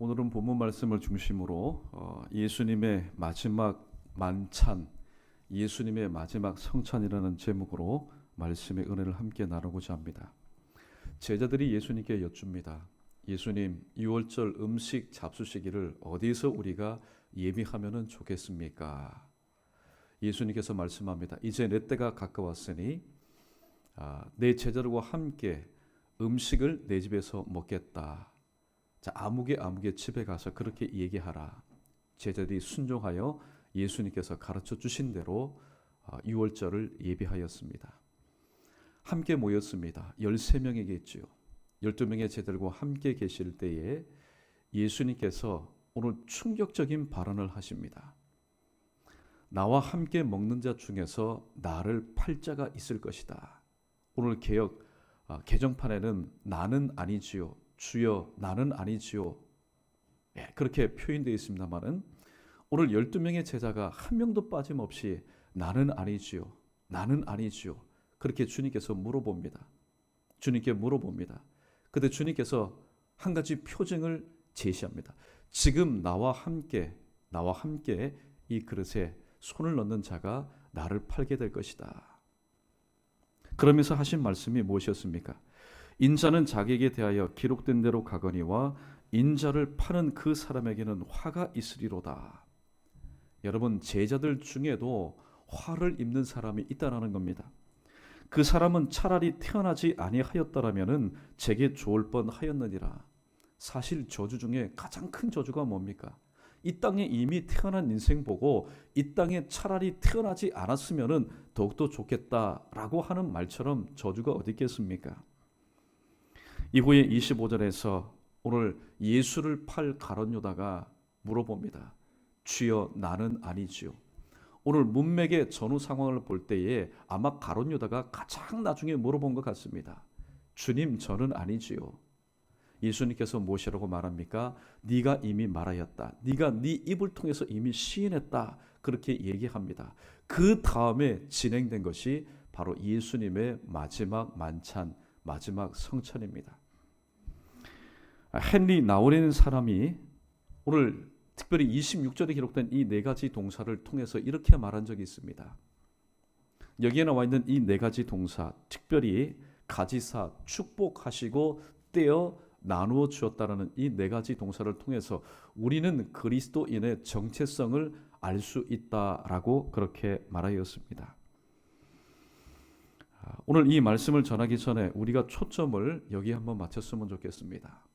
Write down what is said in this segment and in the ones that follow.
오늘은 본문 말씀을 중심으로 예수님의 마지막 만찬, 예수님의 마지막 성찬이라는 제목으로 말씀의 은혜를 함께 나누고자 합니다. 제자들이 예수님께 여쭙니다. 예수님, 6월절 음식 잡수시기를 어디서 우리가 예비하면 좋겠습니까? 예수님께서 말씀합니다. 이제 내 때가 가까웠으니 내 제자들과 함께 음식을 내 집에서 먹겠다. 자, 아무개 집에 가서 그렇게 얘기하라. 제자들이 순종하여 예수님께서 가르쳐 주신 대로 6월절을 예비하였습니다. 함께 모였습니다. 13명이겠지요. 12명의 제자들과 함께 계실 때에 예수님께서 오늘 충격적인 발언을 하십니다. 나와 함께 먹는 자 중에서 나를 팔 자가 있을 것이다. 오늘 개정판에는 나는 아니지요, 주여 나는 아니지요, 그렇게 표현되어 있습니다만은 오늘 12명의 제자가 한 명도 빠짐없이 나는 아니지요, 나는 아니지요, 그렇게 주님께서 물어봅니다. 주님께 물어봅니다. 그때 주님께서 한 가지 표징을 제시합니다. 지금 나와 함께 이 그릇에 손을 넣는 자가 나를 팔게 될 것이다. 그러면서 하신 말씀이 무엇이었습니까? 인자는 자기에게 대하여 기록된 대로 가거니와 인자를 파는 그 사람에게는 화가 있으리로다. 여러분, 제자들 중에도 화를 입는 사람이 있다는 겁니다. 그 사람은 차라리 태어나지 아니하였더라면은 제게 좋을 뻔하였느니라. 사실 저주 중에 가장 큰 저주가 뭡니까? 이 땅에 이미 태어난 인생 보고 이 땅에 차라리 태어나지 않았으면은 더욱더 좋겠다라고 하는 말처럼 저주가 어디 있겠습니까? 이후에 25절에서 오늘 예수를 팔 가룟 유다가 물어봅니다. 주여 나는 아니지요. 오늘 문맥의 전후 상황을 볼 때에 아마 가룟 유다가 가장 나중에 물어본 것 같습니다. 주님, 저는 아니지요. 예수님께서 무엇이라고 말합니까? 네가 이미 말하였다. 네가 네 입을 통해서 이미 시인했다. 그렇게 얘기합니다. 그 다음에 진행된 것이 바로 예수님의 마지막 만찬, 마지막 성찬입니다. 헨리 나우라는 사람이 오늘 특별히 26절에 기록된 이 네 가지 동사를 통해서 이렇게 말한 적이 있습니다. 여기에 나와 있는 이 네 가지 동사, 특별히 가지사, 축복하시고 떼어 나누어 주었다라는 이 네 가지 동사를 통해서 우리는 그리스도인의 정체성을 알 수 있다라고 그렇게 말하였습니다. 오늘 이 말씀을 전하기 전에 우리가 초점을 여기 한번 맞췄으면 좋겠습니다.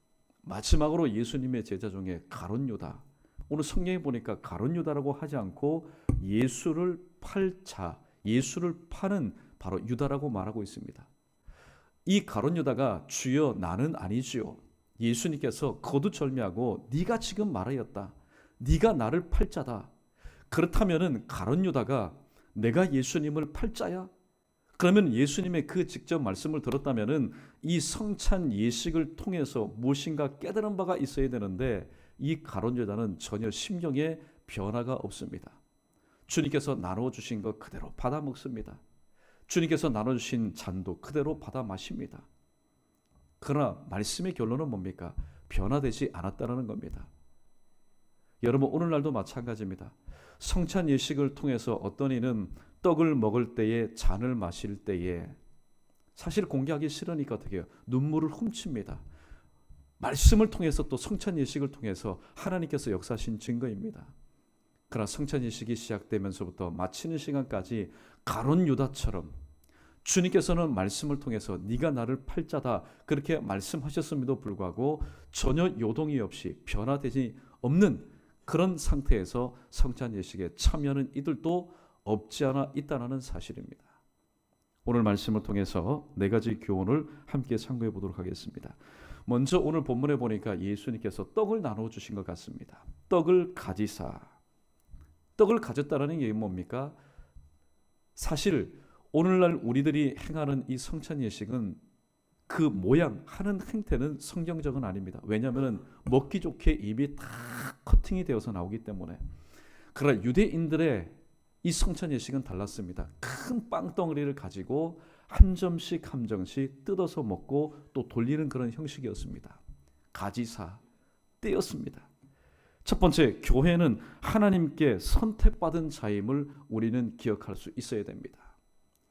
마지막으로 예수님의 제자 중에 가룟 유다, 오늘 성경에 보니까 가룟 유다라고 하지 않고 예수를 팔 자, 예수를 파는 바로 유다라고 말하고 있습니다. 이 가룟 유다가 주여 나는 아니지요. 예수님께서 거두절미하고 네가 지금 말하였다. 네가 나를 팔 자다. 그렇다면은 가룟 유다가 내가 예수님을 팔 자야? 그러면 예수님의 그 직접 말씀을 들었다면은 이 성찬 예식을 통해서 무엇인가 깨달은 바가 있어야 되는데 이 가룟 유다는 전혀 심경에 변화가 없습니다. 주님께서 나눠 주신 것 그대로 받아 먹습니다. 주님께서 나눠주신 잔도 그대로 받아 마십니다. 그러나 말씀의 결론은 뭡니까? 변화되지 않았다는 겁니다. 여러분, 오늘날도 마찬가지입니다. 성찬 예식을 통해서 어떤 이는 떡을 먹을 때에 잔을 마실 때에 사실 공개하기 싫으니까 어떻게 해요? 눈물을 훔칩니다. 말씀을 통해서 또 성찬 예식을 통해서 하나님께서 역사하신 증거입니다. 그러나 성찬 예식이 시작되면서부터 마치는 시간까지 가룟 유다처럼 주님께서는 말씀을 통해서 네가 나를 팔 자다 그렇게 말씀하셨음에도 불구하고 전혀 요동이 없이 변화되지 없는 그런 상태에서 성찬 예식에 참여하는 이들도 없지 않아 있다는 사실입니다. 오늘 말씀을 통해서 네 가지 교훈을 함께 참고해 보도록 하겠습니다. 먼저 오늘 본문에 보니까 예수님께서 떡을 나눠 주신 것 같습니다. 떡을 가지사, 떡을 가졌다는 게 뭡니까? 사실 오늘날 우리들이 행하는 이 성찬 예식은 그 모양 하는 행태는 성경적은 아닙니다. 왜냐하면 먹기 좋게 입이 다 커팅이 되어서 나오기 때문에. 그러나 유대인들의 이 성찬 예식은 달랐습니다. 큰 빵덩어리를 가지고 한 점씩 뜯어서 먹고 또 돌리는 그런 형식이었습니다. 가지사, 때였습니다. 첫 번째, 교회는 하나님께 선택받은 자임을 우리는 기억할 수 있어야 됩니다.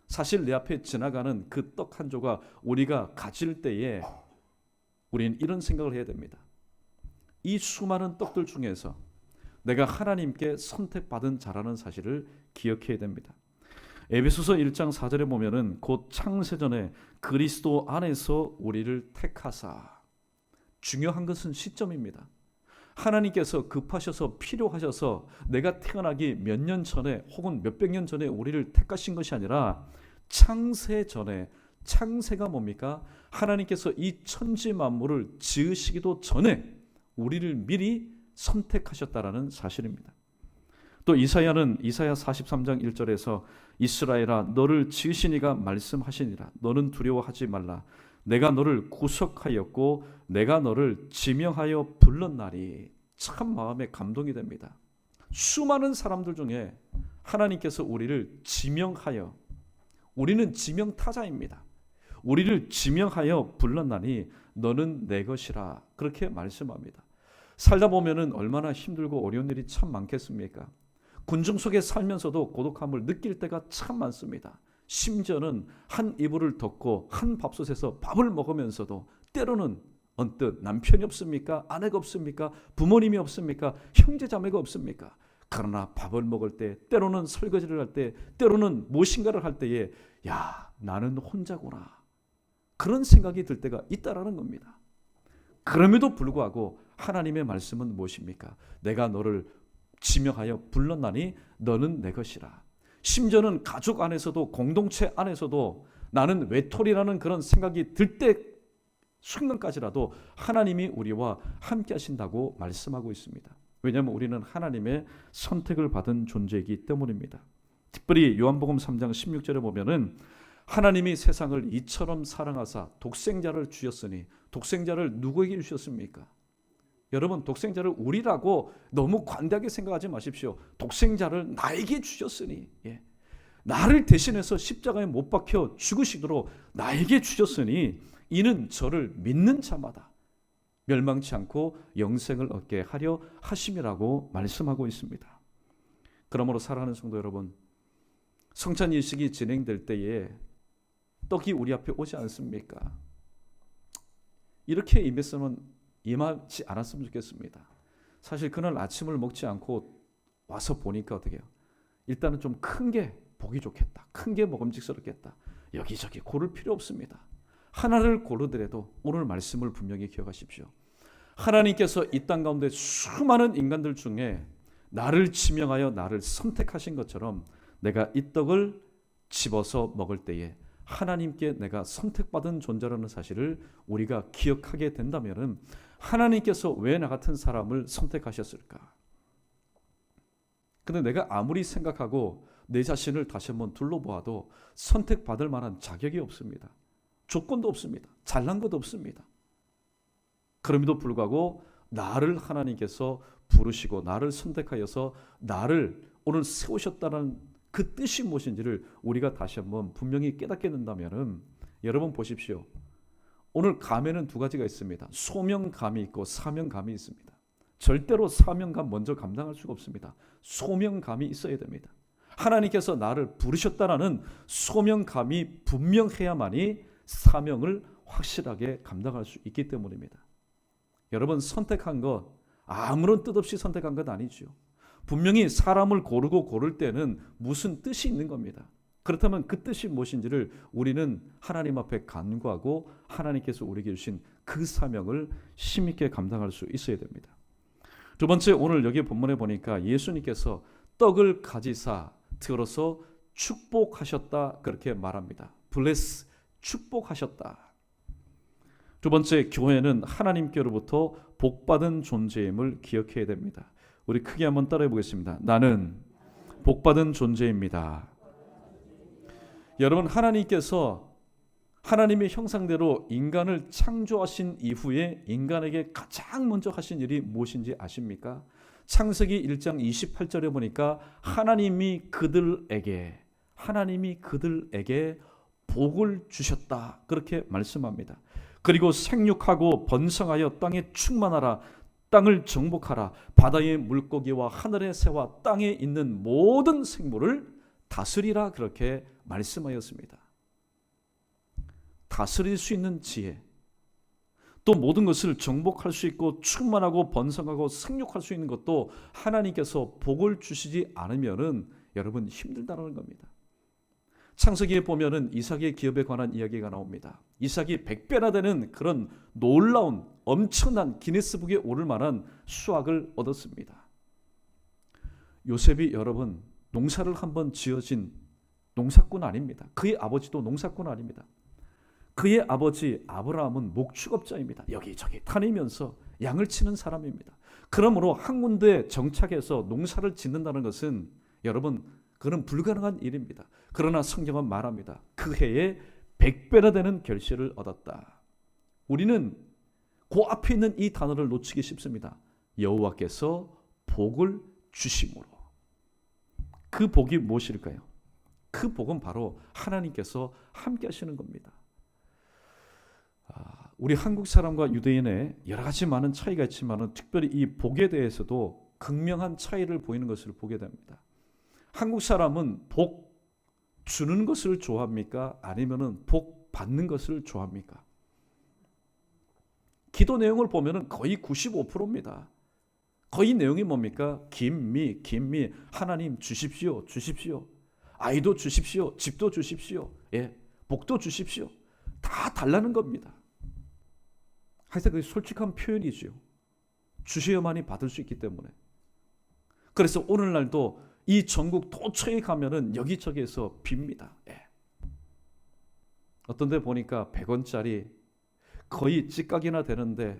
사실 내 앞에 지나가는 그 떡 한 조각 우리가 가질 때에 우리는 이런 생각을 해야 됩니다. 이 수많은 떡들 중에서 내가 하나님께 선택받은 자라는 사실을 기억해야 됩니다. 에베소서 1장 4절에 보면은 곧 창세전에 그리스도 안에서 우리를 택하사. 중요한 것은 시점입니다. 하나님께서 급하셔서 필요하셔서 내가 태어나기 몇 년 전에 혹은 몇백 년 전에 우리를 택하신 것이 아니라 창세 전에, 창세가 뭡니까? 하나님께서 이 천지 만물을 지으시기도 전에 우리를 미리 선택하셨다라는 사실입니다. 또 이사야 43장 1절에서 이스라엘아 너를 지으시니가 말씀하시니라 너는 두려워하지 말라 내가 너를 구속하였고 내가 너를 지명하여 불렀나니. 참 마음에 감동이 됩니다. 수많은 사람들 중에 하나님께서 우리를 지명하여, 우리는 지명타자입니다. 우리를 지명하여 불렀나니 너는 내 것이라 그렇게 말씀합니다. 살다 보면은 얼마나 힘들고 어려운 일이 참 많겠습니까? 군중 속에 살면서도 고독함을 느낄 때가 참 많습니다. 심지어는 한 이불을 덮고 한 밥솥에서 밥을 먹으면서도 때로는 언뜻 남편이 없습니까? 아내가 없습니까? 부모님이 없습니까? 형제자매가 없습니까? 그러나 밥을 먹을 때, 때로는 설거지를 할 때, 때로는 무엇인가를 할 때에 야, 나는 혼자구나. 그런 생각이 들 때가 있다라는 겁니다. 그럼에도 불구하고 하나님의 말씀은 무엇입니까? 내가 너를 지명하여 불렀나니 너는 내 것이라. 심지어는 가족 안에서도 공동체 안에서도 나는 외톨이라는 그런 생각이 들 때 순간까지라도 하나님이 우리와 함께 하신다고 말씀하고 있습니다. 왜냐하면 우리는 하나님의 선택을 받은 존재이기 때문입니다. 특별히 요한복음 3장 16절에 보면은 하나님이 세상을 이처럼 사랑하사 독생자를 주셨으니 독생자를 누구에게 주셨습니까? 여러분 독생자를 우리라고 너무 관대하게 생각하지 마십시오. 독생자를 나에게 주셨으니 나를 대신해서 십자가에 못 박혀 죽으시도록 나에게 주셨으니 이는 저를 믿는 자마다 멸망치 않고 영생을 얻게 하려 하심이라고 말씀하고 있습니다. 그러므로 사랑하는 성도 여러분, 성찬 일식이 진행될 때에 떡이 우리 앞에 오지 않습니까? 이렇게 임했으면 임하지 않았으면 좋겠습니다. 사실 그날 아침을 먹지 않고 와서 보니까 어떻게 해요? 일단은 좀 큰 게 보기 좋겠다. 큰 게 먹음직스럽겠다. 여기저기 고를 필요 없습니다. 하나를 고르더라도 오늘 말씀을 분명히 기억하십시오. 하나님께서 이 땅 가운데 수많은 인간들 중에 나를 지명하여 나를 선택하신 것처럼 내가 이 떡을 집어서 먹을 때에 하나님께 내가 선택받은 존재라는 사실을 우리가 기억하게 된다면 하나님께서 왜 나 같은 사람을 선택하셨을까? 근데 내가 아무리 생각하고 내 자신을 다시 한번 둘러보아도 선택받을 만한 자격이 없습니다. 조건도 없습니다. 잘난 것도 없습니다. 그럼에도 불구하고 나를 하나님께서 부르시고 나를 선택하여서 나를 오늘 세우셨다는 그 뜻이 무엇인지를 우리가 다시 한번 분명히 깨닫게 된다면 여러분 보십시오. 오늘 감에는 두 가지가 있습니다. 소명감이 있고 사명감이 있습니다. 절대로 사명감 먼저 감당할 수가 없습니다. 소명감이 있어야 됩니다. 하나님께서 나를 부르셨다라는 소명감이 분명해야만이 사명을 확실하게 감당할 수 있기 때문입니다. 여러분 선택한 것 아무런 뜻 없이 선택한 것 아니죠. 분명히 사람을 고를 때는 무슨 뜻이 있는 겁니다. 그렇다면 그 뜻이 무엇인지를 우리는 하나님 앞에 간구하고 하나님께서 우리에게 주신 그 사명을 힘있게 감당할 수 있어야 됩니다. 두 번째, 오늘 여기 본문에 보니까 예수님께서 떡을 가지사 들어서 축복하셨다 그렇게 말합니다. bless, 축복하셨다. 두 번째, 교회는 하나님께로부터 복받은 존재임을 기억해야 됩니다. 우리 크게 한번 따라해 보겠습니다. 나는 복받은 존재입니다. 여러분, 하나님께서 하나님의 형상대로 인간을 창조하신 이후에 인간에게 가장 먼저 하신 일이 무엇인지 아십니까? 창세기 1장 28절에 보니까 하나님이 그들에게 복을 주셨다 그렇게 말씀합니다. 그리고 생육하고 번성하여 땅에 충만하라, 땅을 정복하라. 바다의 물고기와 하늘의 새와 땅에 있는 모든 생물을 다스리라. 그렇게 말씀하였습니다. 다스릴 수 있는 지혜, 또 모든 것을 정복할 수 있고 충만하고 번성하고 생육할 수 있는 것도 하나님께서 복을 주시지 않으면은 여러분 힘들다는 겁니다. 창세기에 보면은 이삭의 기업에 관한 이야기가 나옵니다. 이삭이 100배나 되는 그런 놀라운 엄청난 기네스북에 오를 만한 수확을 얻었습니다. 요셉이 여러분 농사를 한번 지어진 농사꾼 아닙니다. 그의 아버지도 농사꾼 아닙니다. 그의 아버지 아브라함은 목축업자입니다. 여기저기 다니면서 양을 치는 사람입니다. 그러므로 한 군데 정착해서 농사를 짓는다는 것은 여러분 그는 불가능한 일입니다. 그러나 성경은 말합니다. 그 해에 100배나 되는 결실을 얻었다. 우리는 그 앞에 있는 이 단어를 놓치기 쉽습니다. 여호와께서 복을 주심으로. 그 복이 무엇일까요? 그 복은 바로 하나님께서 함께 하시는 겁니다. 우리 한국 사람과 유대인의 여러 가지 많은 차이가 있지만 특별히 이 복에 대해서도 극명한 차이를 보이는 것을 보게 됩니다. 한국 사람은 복 주는 것을 좋아합니까? 아니면은 복 받는 것을 좋아합니까? 기도 내용을 보면은 거의 95%입니다. 거의 내용이 뭡니까? 김미 하나님 주십시오. 아이도 주십시오. 집도 주십시오. 복도 주십시오. 다 달라는 겁니다. 하여튼 그게 솔직한 표현이죠. 주셔야만이 받을 수 있기 때문에. 그래서 오늘날도 이 전국 도처에 가면은 여기저기에서 빕니다. 어떤 데 보니까 100원짜리 거의 찌깍이나 되는데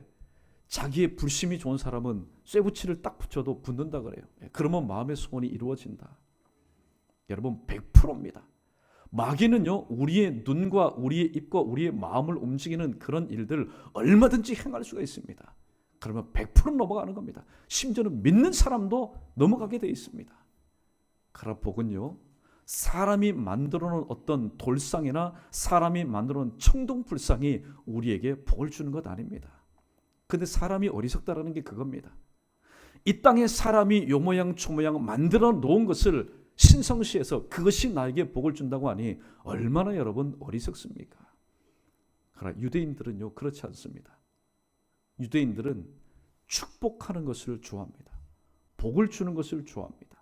자기의 불심이 좋은 사람은 쇠붙이를 딱 붙여도 붙는다 그래요. 그러면 마음의 소원이 이루어진다. 여러분 100%입니다. 마귀는요 우리의 눈과 우리의 입과 우리의 마음을 움직이는 그런 일들 얼마든지 행할 수가 있습니다. 그러면 100% 넘어가는 겁니다. 심지어는 믿는 사람도 넘어가게 되어 있습니다. 그러나 복은요 사람이 만들어 놓은 어떤 돌상이나 사람이 만들어 놓은 청동불상이 우리에게 복을 주는 것 아닙니다. 근데 사람이 어리석다라는 게 그겁니다. 이 땅에 사람이 요 모양 저 모양 만들어 놓은 것을 신성시해서 그것이 나에게 복을 준다고 하니 얼마나 여러분 어리석습니까? 그러나 유대인들은요 그렇지 않습니다. 유대인들은 축복하는 것을 좋아합니다. 복을 주는 것을 좋아합니다.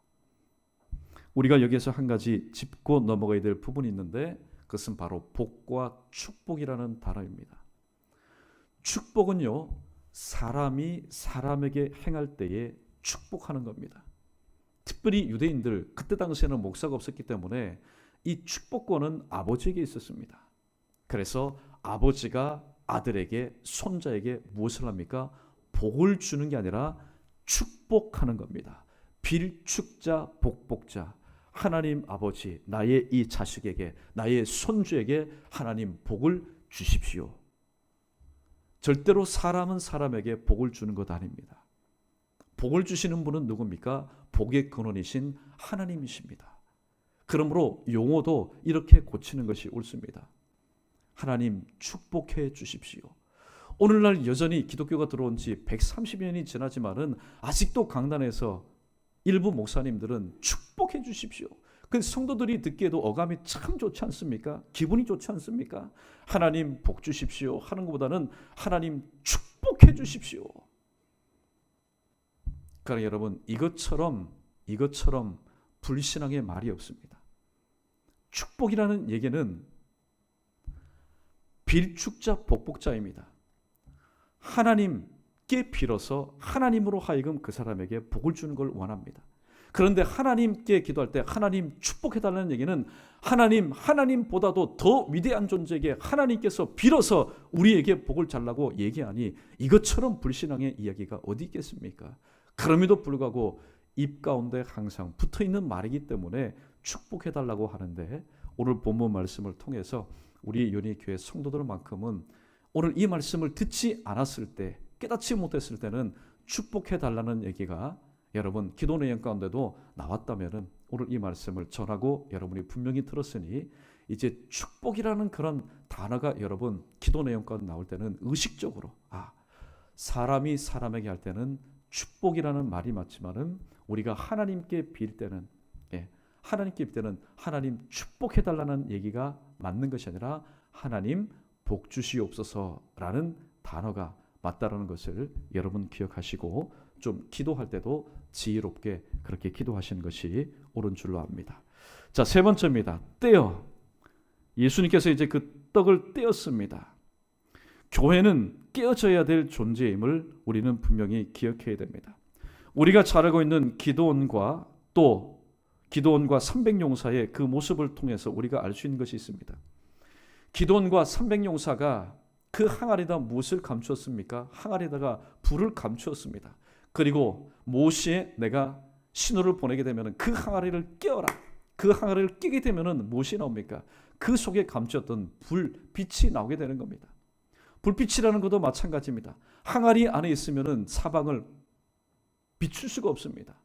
우리가 여기에서 한 가지 짚고 넘어가야 될 부분이 있는데 그것은 바로 복과 축복이라는 단어입니다. 축복은요 사람이 사람에게 행할 때에 축복하는 겁니다. 특별히 유대인들 그때 당시에는 목사가 없었기 때문에 이 축복권은 아버지에게 있었습니다. 그래서 아버지가 아들에게 손자에게 무엇을 합니까? 복을 주는 게 아니라 축복하는 겁니다. 빌축자 복복자. 하나님 아버지 나의 이 자식에게 나의 손주에게 하나님 복을 주십시오. 절대로 사람은 사람에게 복을 주는 것 아닙니다. 복을 주시는 분은 누굽니까? 복의 근원이신 하나님이십니다. 그러므로 용어도 이렇게 고치는 것이 옳습니다. 하나님 축복해 주십시오. 오늘날 여전히 기독교가 들어온 지 130여 년이 지나지만은 아직도 강단에서 일부 목사님들은 축복해 주십시오. 그 성도들이 듣기에도 어감이 참 좋지 않습니까? 기분이 좋지 않습니까? 하나님 복 주십시오 하는 것보다는 하나님 축복해 주십시오. 그러니까 여러분 이것처럼 불신앙의 말이 없습니다. 축복이라는 얘기는 빌축자 복복자입니다. 하나님께 빌어서 하나님으로 하여금 그 사람에게 복을 주는 걸 원합니다. 그런데 하나님께 기도할 때 하나님 축복해달라는 얘기는 하나님보다도 더 위대한 존재에게 하나님께서 빌어서 우리에게 복을 달라고 얘기하니 이것처럼 불신앙의 이야기가 어디 있겠습니까? 그럼에도 불구하고 입 가운데 항상 붙어있는 말이기 때문에 축복해달라고 하는데 오늘 본문 말씀을 통해서 우리 연희교회 성도들만큼은 오늘 이 말씀을 듣지 않았을 때 깨닫지 못했을 때는 축복해달라는 얘기가 여러분 기도 내용 가운데도 나왔다면 오늘 이 말씀을 전하고 여러분이 분명히 들었으니 이제 축복이라는 그런 단어가 여러분 기도 내용 가운데 나올 때는 의식적으로 사람이 사람에게 할 때는 축복이라는 말이 맞지만은 우리가 하나님께 빌 때는 하나님께 빌 때는 하나님 축복해달라는 얘기가 맞는 것이 아니라 하나님 복 주시옵소서라는 단어가 맞다라는 것을 여러분 기억하시고 좀 기도할 때도 지혜롭게 그렇게 기도하시는 것이 옳은 줄로 압니다. 자, 세 번째입니다. 떼어. 예수님께서 이제 그 떡을 떼었습니다. 교회는 깨어져야 될 존재임을 우리는 분명히 기억해야 됩니다. 우리가 잘 알고 있는 기드온과 또 기드온과 300용사의 그 모습을 통해서 우리가 알 수 있는 것이 있습니다. 기드온과 300용사가 그 항아리에다 무엇을 감추었습니까? 항아리에다가 불을 감추었습니다. 그리고 모시에 내가 신호를 보내게 되면 그 항아리를 깨어라. 그 항아리를 깨게 되면 무엇이 나옵니까? 그 속에 감추었던 불빛이 나오게 되는 겁니다. 불빛이라는 것도 마찬가지입니다. 항아리 안에 있으면 사방을 비출 수가 없습니다.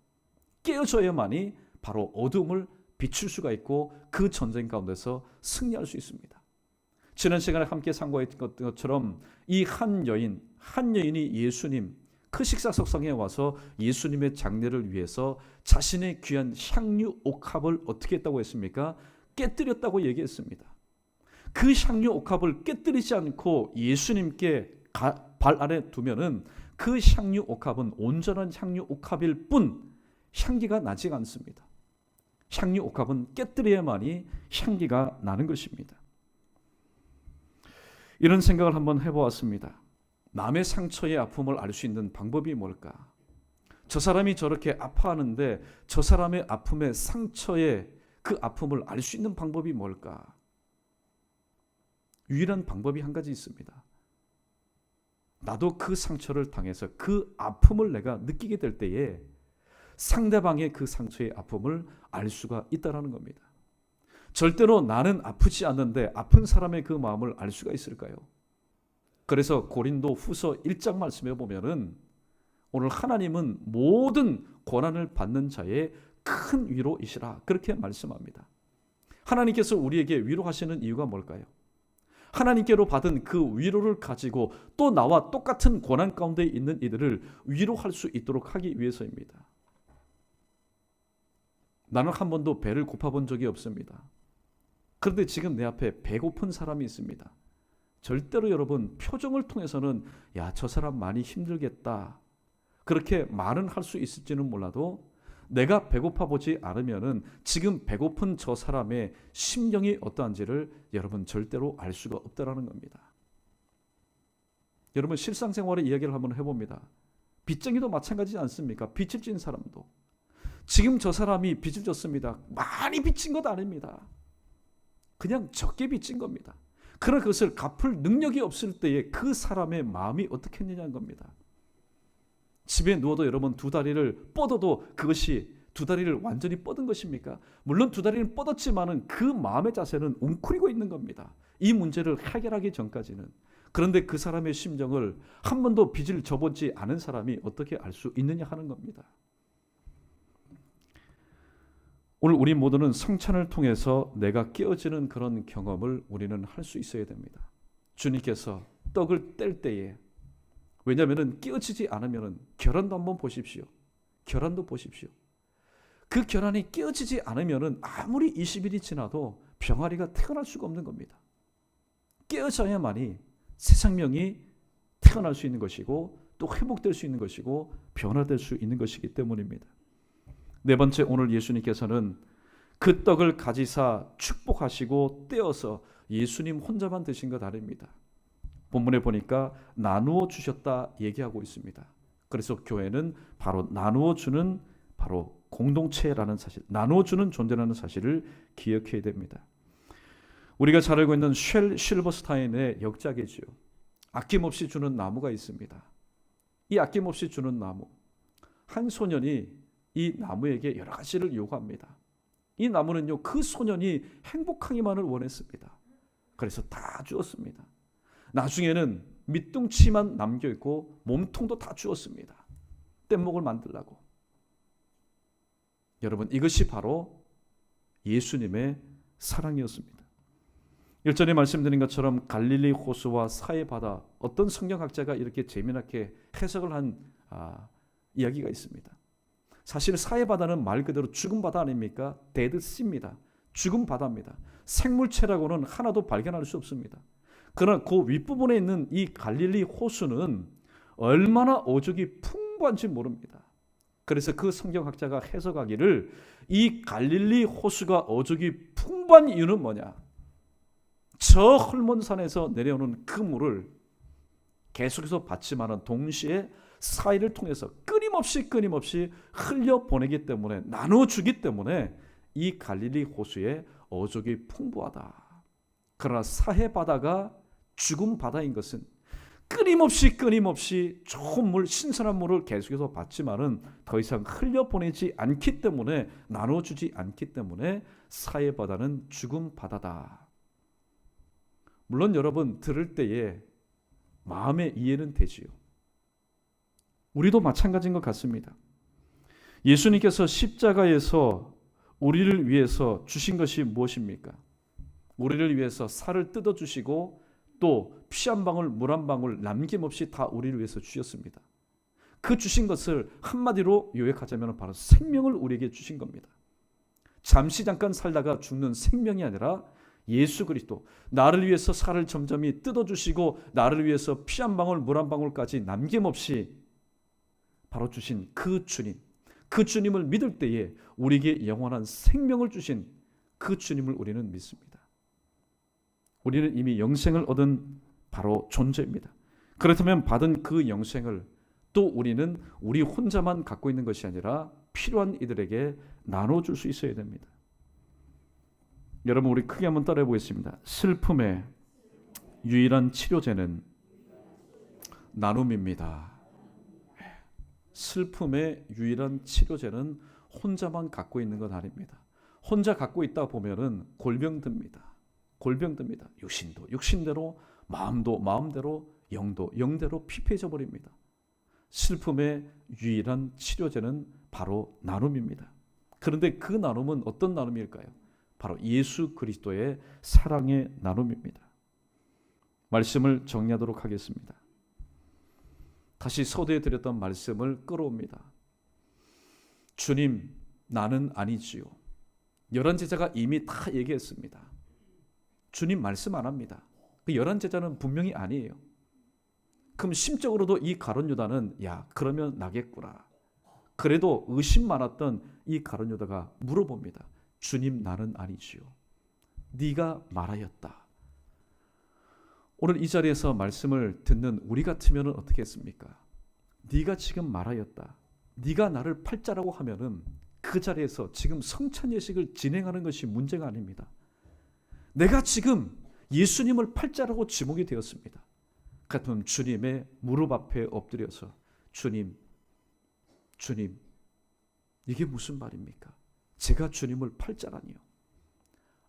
깨어져야만이 바로 어둠을 비출 수가 있고 그 전쟁 가운데서 승리할 수 있습니다. 지난 시간에 함께 상고했던 것처럼 이 한 여인이 예수님 그 식사석상에 와서 예수님의 장례를 위해서 자신의 귀한 향유 옥합을 어떻게 했다고 했습니까? 깨뜨렸다고 얘기했습니다. 그 향유 옥합을 깨뜨리지 않고 예수님께 발 아래 두면은 그 향유 옥합은 온전한 향유 옥합일 뿐 향기가 나지 않습니다. 향유 옥합은 깨뜨려야만이 향기가 나는 것입니다. 이런 생각을 한번 해보았습니다. 남의 상처의 아픔을 알 수 있는 방법이 뭘까? 저 사람이 저렇게 아파하는데 저 사람의 아픔의 상처의 그 아픔을 알 수 있는 방법이 뭘까? 유일한 방법이 한 가지 있습니다. 나도 그 상처를 당해서 그 아픔을 내가 느끼게 될 때에 상대방의 그 상처의 아픔을 알 수가 있다는 겁니다. 절대로 나는 아프지 않는데 아픈 사람의 그 마음을 알 수가 있을까요? 그래서 고린도 후서 1장 말씀에 보면은 오늘 하나님은 모든 고난을 받는 자의 큰 위로이시라 그렇게 말씀합니다. 하나님께서 우리에게 위로하시는 이유가 뭘까요? 하나님께로 받은 그 위로를 가지고 또 나와 똑같은 고난 가운데 있는 이들을 위로할 수 있도록 하기 위해서입니다. 나는 한 번도 배를 고파본 적이 없습니다. 그런데 지금 내 앞에 배고픈 사람이 있습니다. 절대로 여러분 표정을 통해서는 야, 저 사람 많이 힘들겠다 그렇게 말은 할 수 있을지는 몰라도 내가 배고파 보지 않으면은 지금 배고픈 저 사람의 심령이 어떠한지를 여러분 절대로 알 수가 없다라는 겁니다. 여러분 실상생활의 이야기를 한번 해봅니다. 빚쟁이도 마찬가지지 않습니까? 빚을 진 사람도 지금 저 사람이 빚을 졌습니다. 많이 빚진 것 아닙니다. 그냥 적게 빚진 겁니다. 그러나 그것을 갚을 능력이 없을 때에 그 사람의 마음이 어떻게 했느냐는 겁니다. 집에 누워도 여러분 두 다리를 뻗어도 그것이 두 다리를 완전히 뻗은 것입니까? 물론 두 다리는 뻗었지만은 그 마음의 자세는 웅크리고 있는 겁니다. 이 문제를 해결하기 전까지는. 그런데 그 사람의 심정을 한 번도 빚을 져보지 않은 사람이 어떻게 알 수 있느냐 하는 겁니다. 오늘 우리 모두는 성찬을 통해서 내가 깨어지는 그런 경험을 우리는 할 수 있어야 됩니다. 주님께서 떡을 뗄 때에 왜냐하면 깨어지지 않으면 결혼도 한번 보십시오. 결혼도 보십시오. 그 결혼이 깨어지지 않으면 아무리 20일이 지나도 병아리가 태어날 수가 없는 겁니다. 깨어져야만이 새 생명이 태어날 수 있는 것이고 또 회복될 수 있는 것이고 변화될 수 있는 것이기 때문입니다. 네 번째, 오늘 예수님께서는 그 떡을 가지사 축복하시고 떼어서 예수님 혼자만 드신 것 아닙니다. 본문에 보니까 나누어 주셨다 얘기하고 있습니다. 그래서 교회는 바로 나누어 주는 바로 공동체라는 사실, 나누어 주는 존재라는 사실을 기억해야 됩니다. 우리가 잘 알고 있는 쉘 실버스타인의 역작이죠. 아낌없이 주는 나무가 있습니다. 이 아낌없이 주는 나무, 한 소년이 이 나무에게 여러 가지를 요구합니다. 이 나무는요, 그 소년이 행복하기만을 원했습니다. 그래서 다 주었습니다. 나중에는 밑둥치만 남겨있고 몸통도 다 주었습니다. 뗏목을 만들라고. 여러분, 이것이 바로 예수님의 사랑이었습니다. 일전에 말씀드린 것처럼 갈릴리 호수와 사해 바다, 어떤 성경학자가 이렇게 재미나게 해석을 한 이야기가 있습니다. 사실 사해 바다는 말 그대로 죽은 바다 아닙니까? 데드시입니다. 죽은 바다입니다. 생물체라고는 하나도 발견할 수 없습니다. 그러나 그 윗부분에 있는 이 갈릴리 호수는 얼마나 어족이 풍부한지 모릅니다. 그래서 그 성경학자가 해석하기를 이 갈릴리 호수가 어족이 풍부한 이유는 뭐냐? 저 헐몬산에서 내려오는 그 물을 계속해서 받지만은 동시에 사이를 통해서 끊임없이 흘려보내기 때문에, 나눠주기 때문에 이 갈릴리 호수의 어족이 풍부하다. 그러나 사해 바다가 죽은 바다인 것은 끊임없이 좋은 물, 신선한 물을 계속해서 받지만은 더 이상 흘려보내지 않기 때문에, 나눠주지 않기 때문에 사해 바다는 죽은 바다다. 물론 여러분 들을 때에 마음의 이해는 되지요. 우리도 마찬가지인 것 같습니다. 예수님께서 십자가에서 우리를 위해서 주신 것이 무엇입니까? 우리를 위해서 살을 뜯어주시고 또 피 한 방울, 물 한 방울 남김없이 다 우리를 위해서 주셨습니다. 그 주신 것을 한마디로 요약하자면 바로 생명을 우리에게 주신 겁니다. 잠깐 살다가 죽는 생명이 아니라 예수 그리스도, 나를 위해서 살을 점점이 뜯어주시고 나를 위해서 피 한 방울, 물 한 방울까지 남김없이 바로 주신 그 주님, 그 주님을 믿을 때에 우리에게 영원한 생명을 주신 그 주님을 우리는 믿습니다. 우리는 이미 영생을 얻은 바로 존재입니다. 그렇다면 받은 그 영생을 또 우리는 우리 혼자만 갖고 있는 것이 아니라 필요한 이들에게 나눠줄 수 있어야 됩니다. 여러분, 우리 크게 한번 따라해 보겠습니다. 슬픔의 유일한 치료제는 나눔입니다. 슬픔의 유일한 치료제는 혼자만 갖고 있는 것 아닙니다. 혼자 갖고 있다 보면은 골병듭니다. 육신도 육신대로, 마음도 마음대로, 영도 영대로 피폐해져 버립니다. 슬픔의 유일한 치료제는 바로 나눔입니다. 그런데 그 나눔은 어떤 나눔일까요? 바로 예수 그리스도의 사랑의 나눔입니다. 말씀을 정리하도록 하겠습니다. 다시 서두에 드렸던 말씀을 끌어옵니다. 주님, 나는 아니지요. 11제자가 이미 다 얘기했습니다. 주님 말씀 안 합니다. 그 11제자는 분명히 아니에요. 그럼 심적으로도 이 가룟 유다는 그러면 나겠구나. 그래도 의심 많았던 이 가룟 유다가 물어봅니다. 주님, 나는 아니지요. 네가 말하였다. 오늘 이 자리에서 말씀을 듣는 우리 같으면 어떻게 했습니까? 네가 지금 말하였다. 네가 나를 팔자라고 하면은 그 자리에서 지금 성찬 예식을 진행하는 것이 문제가 아닙니다. 내가 지금 예수님을 팔자라고 지목이 되었습니다. 같으면 주님의 무릎 앞에 엎드려서 주님, 이게 무슨 말입니까? 제가 주님을 팔자라니요.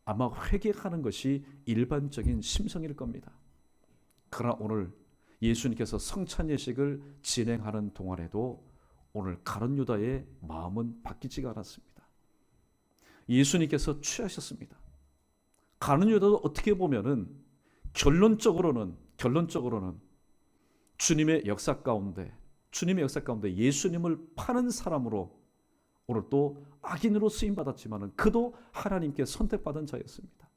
아마 회개하는 것이 일반적인 심성일 겁니다. 그러나 오늘 예수님께서 성찬 예식을 진행하는 동안에도 오늘 가룟 유다의 마음은 바뀌지가 않았습니다. 예수님께서 취하셨습니다. 가룟 유다도 어떻게 보면은 결론적으로는 주님의 역사 가운데 예수님을 파는 사람으로 오늘 또 악인으로 쓰임 받았지만은 그도 하나님께 선택받은 자였습니다.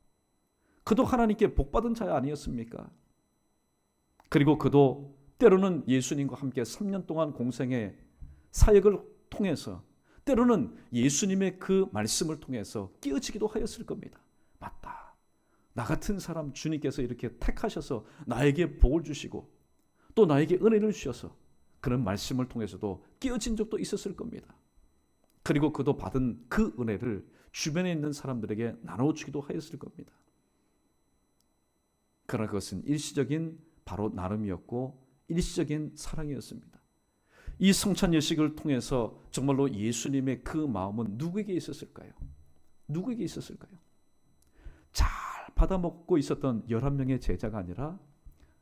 그도 하나님께 복받은 자 아니었습니까? 그리고 그도 때로는 예수님과 함께 3년 동안 공생의 사역을 통해서, 때로는 예수님의 그 말씀을 통해서 깨어지기도 하였을 겁니다. 맞다. 나 같은 사람 주님께서 이렇게 택하셔서 나에게 복을 주시고 또 나에게 은혜를 주셔서 그런 말씀을 통해서도 깨어진 적도 있었을 겁니다. 그리고 그도 받은 그 은혜를 주변에 있는 사람들에게 나눠주기도 하였을 겁니다. 그러나 그것은 일시적인 바로 나눔이었고 일시적인 사랑이었습니다. 이 성찬 예식을 통해서 정말로 예수님의 그 마음은 누구에게 있었을까요? 잘 받아먹고 있었던 11명의 제자가 아니라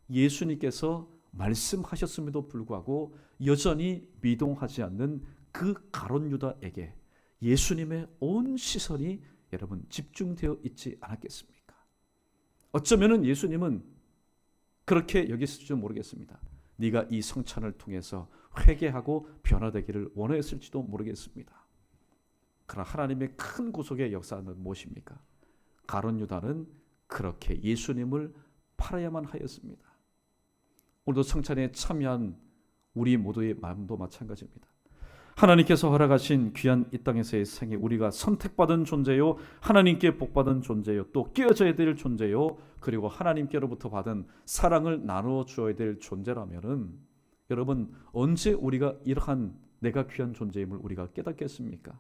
예수님께서 말씀하셨음에도 불구하고 여전히 미동하지 않는 그 가룟 유다에게 예수님의 온 시선이 여러분 집중되어 있지 않았겠습니까? 어쩌면은 예수님은 그렇게 여겼을지도 모르겠습니다. 네가 이 성찬을 통해서 회개하고 변화되기를 원하였을지도 모르겠습니다. 그러나 하나님의 큰 구속의 역사는 무엇입니까? 가룟 유다는 그렇게 예수님을 팔아야만 하였습니다. 오늘도 성찬에 참여한 우리 모두의 마음도 마찬가지입니다. 하나님께서 허락하신 귀한 이 땅에서의 생애, 우리가 선택받은 존재요, 하나님께 복받은 존재요, 또 끼어져야 될 존재요, 그리고 하나님께로부터 받은 사랑을 나누어 주어야 될 존재라면은 여러분, 언제 우리가 이러한 내가 귀한 존재임을 우리가 깨닫겠습니까?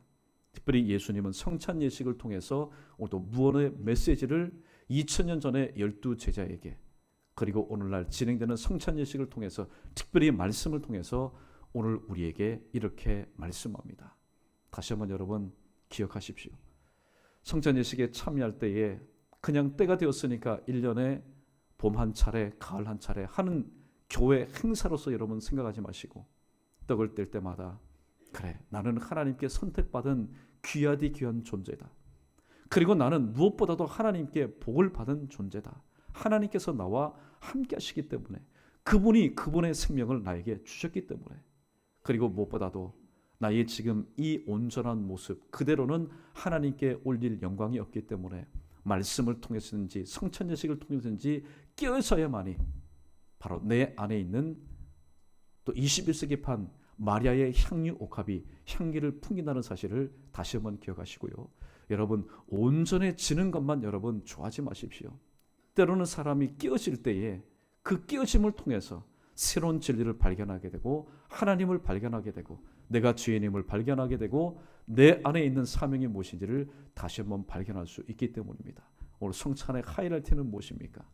특별히 예수님은 성찬 예식을 통해서 오늘도 무언의 메시지를 2000년 전에 12제자에게, 그리고 오늘날 진행되는 성찬 예식을 통해서, 특별히 말씀을 통해서 오늘 우리에게 이렇게 말씀합니다. 다시 한번 여러분 기억하십시오. 성찬 예식에 참여할 때에 그냥 때가 되었으니까 1년에 봄 한 차례, 가을 한 차례 하는 교회 행사로서 여러분 생각하지 마시고, 떡을 뗄 때마다 그래, 나는 하나님께 선택받은 귀하디 귀한 존재다. 그리고 나는 무엇보다도 하나님께 복을 받은 존재다. 하나님께서 나와 함께 하시기 때문에, 그분이 그분의 생명을 나에게 주셨기 때문에, 그리고 무엇보다도 나의 지금 이 온전한 모습 그대로는 하나님께 올릴 영광이 없기 때문에 말씀을 통해서든지 성찬 예식을 통해서든지 깨어서야만이 바로 내 안에 있는 또 21세기판 마리아의 향유 옥합이 향기를 풍긴다는 사실을 다시 한번 기억하시고요. 여러분, 온전해지는 것만 여러분 좋아하지 마십시오. 때로는 사람이 깨어질 때에 그 깨어짐을 통해서 새로운 진리를 발견하게 되고, 하나님을 발견하게 되고, 내가 죄인임을 발견하게 되고, 내 안에 있는 사명이 무엇인지를 다시 한번 발견할 수 있기 때문입니다. 오늘 성찬의 하이라이트는 무엇입니까?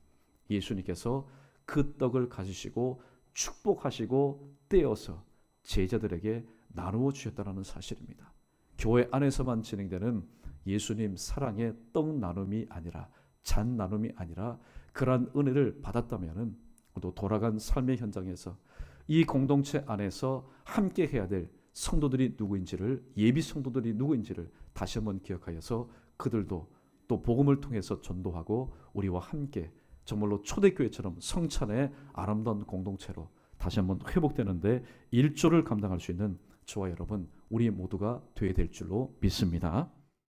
예수님께서 그 떡을 가지시고 축복하시고 떼어서 제자들에게 나누어 주셨다는 사실입니다. 교회 안에서만 진행되는 예수님 사랑의 떡 나눔이 아니라, 잔 나눔이 아니라, 그러한 은혜를 받았다면은 또 돌아간 삶의 현장에서 이 공동체 안에서 함께 해야 될 성도들이 누구인지를, 예비 성도들이 누구인지를 다시 한번 기억하여서 그들도 또 복음을 통해서 전도하고 우리와 함께 정말로 초대교회처럼 성찬의 아름다운 공동체로 다시 한번 회복되는데 일조를 감당할 수 있는 저와 여러분, 우리 모두가 되어야 될 줄로 믿습니다.